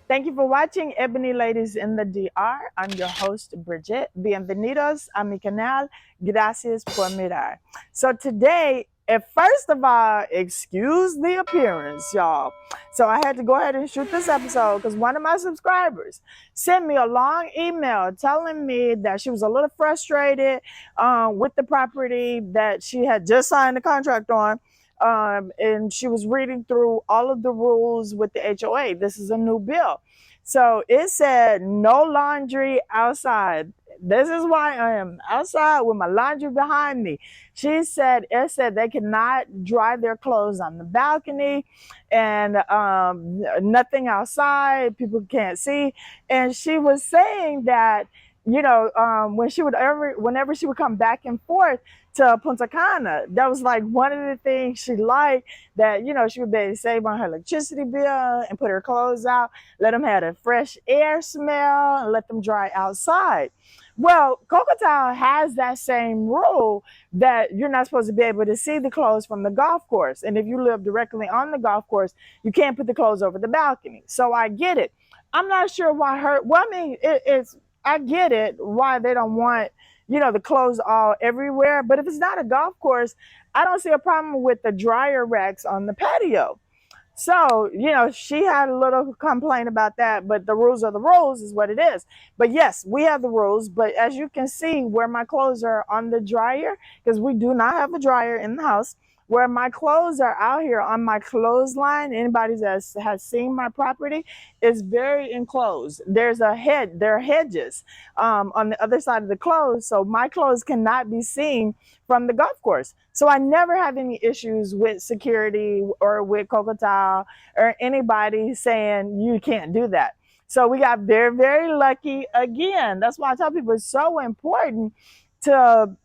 Thank you for watching Ebony Ladies in the DR. I'm your host, Bridget. Bienvenidos a mi canal. Gracias por mirar. So today, first of all, excuse the appearance, y'all. So I had to go ahead and shoot this episode because one of my subscribers sent me a long email telling me that she was a little frustrated with the property that she had just signed the contract on. And she was reading through all of the rules with the HOA. This is a new bill. So it said no laundry outside. This is why I am outside with my laundry behind me. It said they cannot dry their clothes on the balcony and nothing outside. People can't see. And she was saying that, whenever she would come back and forth to Punta Cana, that was like one of the things she liked, that, she would be able to save on her electricity bill and put her clothes out, let them have a fresh air smell, and let them dry outside. Well, Cocotao has that same rule that you're not supposed to be able to see the clothes from the golf course. And if you live directly on the golf course, you can't put the clothes over the balcony. So I get it. I'm not sure why I get it, why they don't want, the clothes all everywhere. But if it's not a golf course, I don't see a problem with the dryer racks on the patio. So, she had a little complaint about that, but the rules are the rules is what it is. But yes, we have the rules. But as you can see, where my clothes are on the dryer, because we do not have a dryer in the house, where my clothes are out here on my clothesline, anybody that has seen my property, is very enclosed. There are hedges on the other side of the clothes. So my clothes cannot be seen from the golf course. So I never have any issues with security or with Cocotao or anybody saying you can't do that. So we got very, very lucky again. That's why I tell people it's so important to,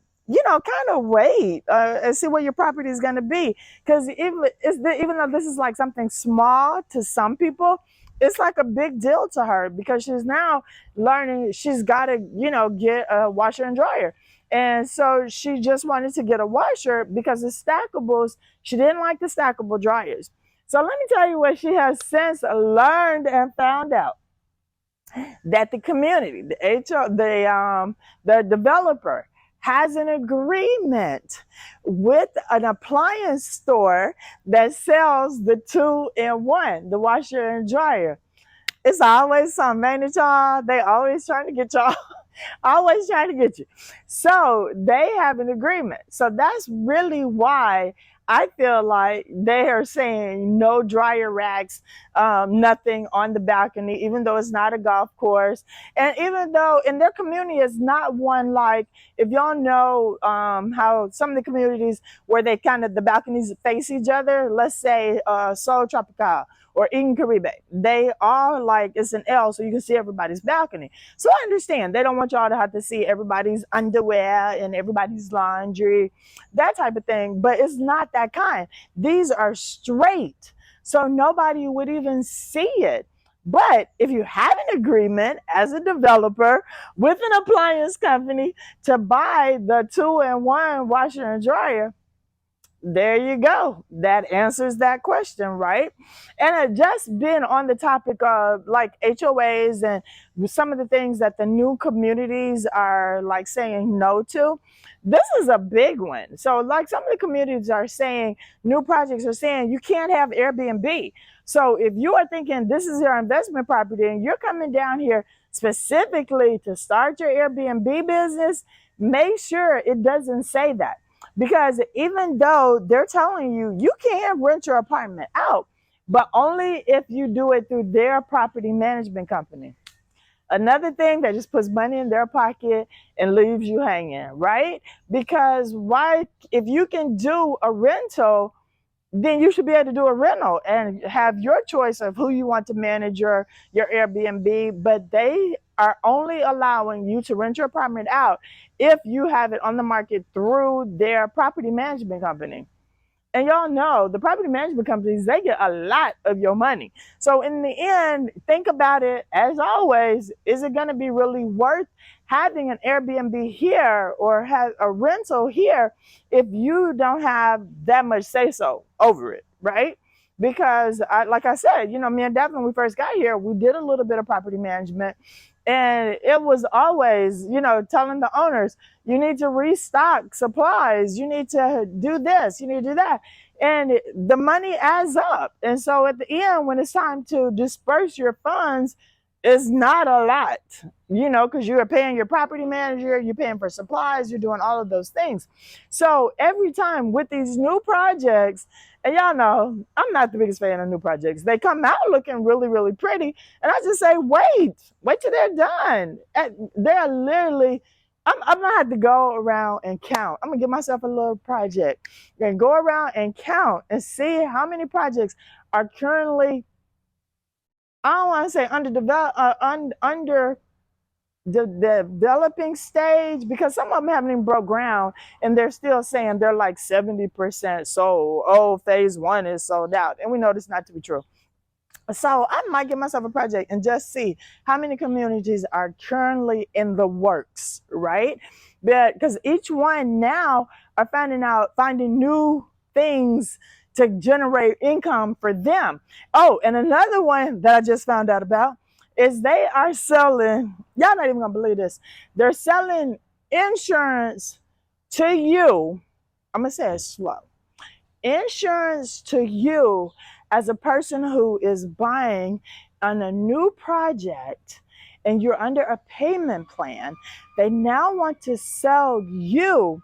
kind of wait and see where your property is going to be. Because even though this is like something small to some people, it's like a big deal to her, because she's now learning she's got to, get a washer and dryer. And so she just wanted to get a washer because the stackables, she didn't like the stackable dryers. So let me tell you what she has since learned and found out: that the community, the developer, has an agreement with an appliance store that sells the two-in-one, the washer and dryer. It's always something, ain't it, y'all? They always trying to get y'all, always trying to get you. So they have an agreement. So that's really why I feel like they are saying no dryer racks, nothing on the balcony, even though it's not a golf course. And even though in their community is not one like, if y'all know how some of the communities where the balconies face each other, let's say Sol Tropical or Eden Caribe, they are like, it's an L, so you can see everybody's balcony. So I understand they don't want y'all to have to see everybody's underwear and everybody's laundry, that type of thing. But it's not that kind. These are straight, so nobody would even see it. But if you have an agreement as a developer with an appliance company to buy the two-in-one washer and dryer, there you go. That answers that question, right? And just been on the topic of like HOAs and some of the things that the new communities are like saying no to. This is a big one. So like some of the communities are saying, new projects are saying you can't have Airbnb. So if you are thinking this is your investment property and you're coming down here specifically to start your Airbnb business, make sure it doesn't say that. Because even though they're telling you you can rent your apartment out, but only if you do it through their property management company. Another thing that just puts money in their pocket and leaves you hanging, right? Because why, if you can do a rental, then you should be able to do a rental and have your choice of who you want to manage your Airbnb. But they are only allowing you to rent your apartment out if you have it on the market through their property management company. And y'all know the property management companies, they get a lot of your money. So in the end, think about it as always, is it going to be really worth having an Airbnb here or have a rental here if you don't have that much say so over it, right? because like I said, me and Devin, when we first got here, we did a little bit of property management. And it was always, telling the owners, you need to restock supplies, you need to do this, you need to do that. And the money adds up. And so at the end, when it's time to disperse your funds, it's not a lot, because you're paying your property manager, you're paying for supplies, you're doing all of those things. So every time with these new projects, and y'all know, I'm not the biggest fan of new projects. They come out looking really, really pretty. And I just say, wait till they're done. They're literally, I'm going to have to go around and count. I'm going to give myself a little project and go around and count and see how many projects are currently, I don't want to say under the developing stage, because some of them haven't even broke ground and they're still saying they're like 70% sold. Oh, phase 1 is sold out. And we know this not to be true. So I might give myself a project and just see how many communities are currently in the works, right? Because each one now are finding new things to generate income for them. Oh, and another one that I just found out about is they are selling, y'all not even gonna believe this, they're selling insurance to you. I'm gonna say it slow. Insurance to you as a person who is buying on a new project and you're under a payment plan. They now want to sell you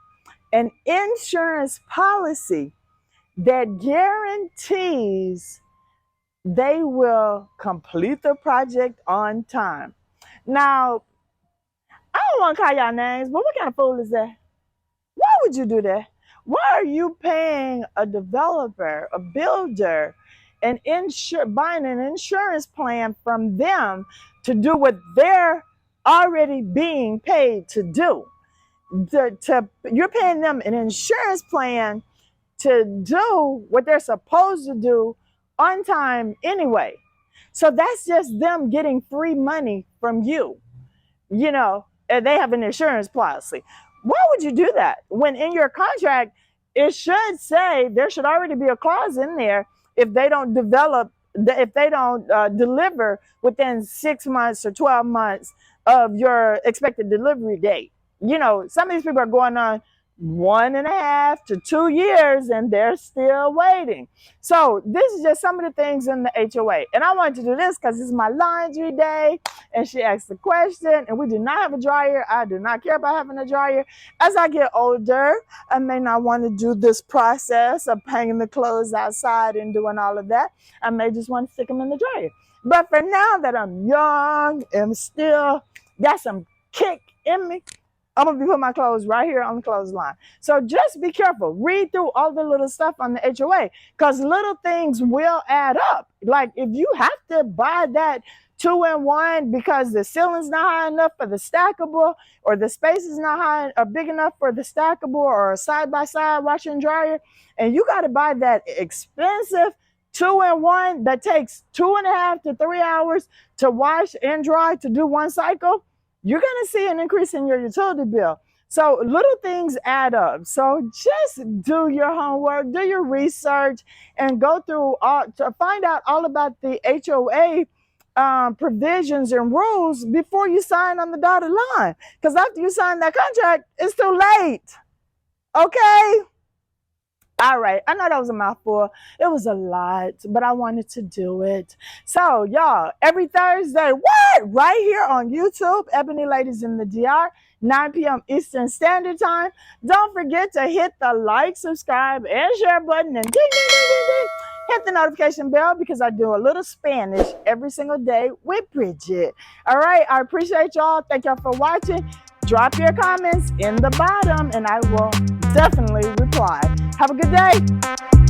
an insurance policy that guarantees they will complete the project on time. Now, I don't want to call y'all names, but what kind of fool is that? Why would you do that? Why are you paying a developer, a builder, buying an insurance plan from them to do what they're already being paid to do? You're paying them an insurance plan to do what they're supposed to do on time anyway. So that's just them getting free money from you, and they have an insurance policy. Why would you do that when in your contract it should say, there should already be a clause in there, if they don't deliver within 6 months or 12 months of your expected delivery date? Some of these people are going on 1.5 to 2 years and they're still waiting. So this is just some of the things in the HOA. And I wanted to do this because this is my laundry day and she asked the question, and we do not have a dryer. I do not care about having a dryer. As I get older, I may not want to do this process of hanging the clothes outside and doing all of that. I may just want to stick them in the dryer. But for now that I'm young and still got some kick in me, I'm going to be putting my clothes right here on the clothesline. So just be careful. Read through all the little stuff on the HOA, because little things will add up. Like if you have to buy that 2-in-1 because the ceiling's not high enough for the stackable, or the space is not high or big enough for the stackable or a side-by-side washer and dryer, and you got to buy that expensive 2-in-1 that takes 2.5 to 3 hours to wash and dry to do one cycle, you're going to see an increase in your utility bill. So little things add up. So just do your homework, do your research, and go through to find out all about the HOA provisions and rules before you sign on the dotted line. Because after you sign that contract, it's too late. Okay? All right, I know that was a mouthful. It was a lot, but I wanted to do it. So, y'all, every Thursday, what? Right here on YouTube, Ebony Ladies in the DR, 9 p.m. Eastern Standard Time. Don't forget to hit the like, subscribe, and share button, and ding, ding, ding, ding, ding. Hit the notification bell, because I do a little Spanish every single day with Bridget. All right, I appreciate y'all. Thank y'all for watching. Drop your comments in the bottom, and I will definitely reply. Have a good day.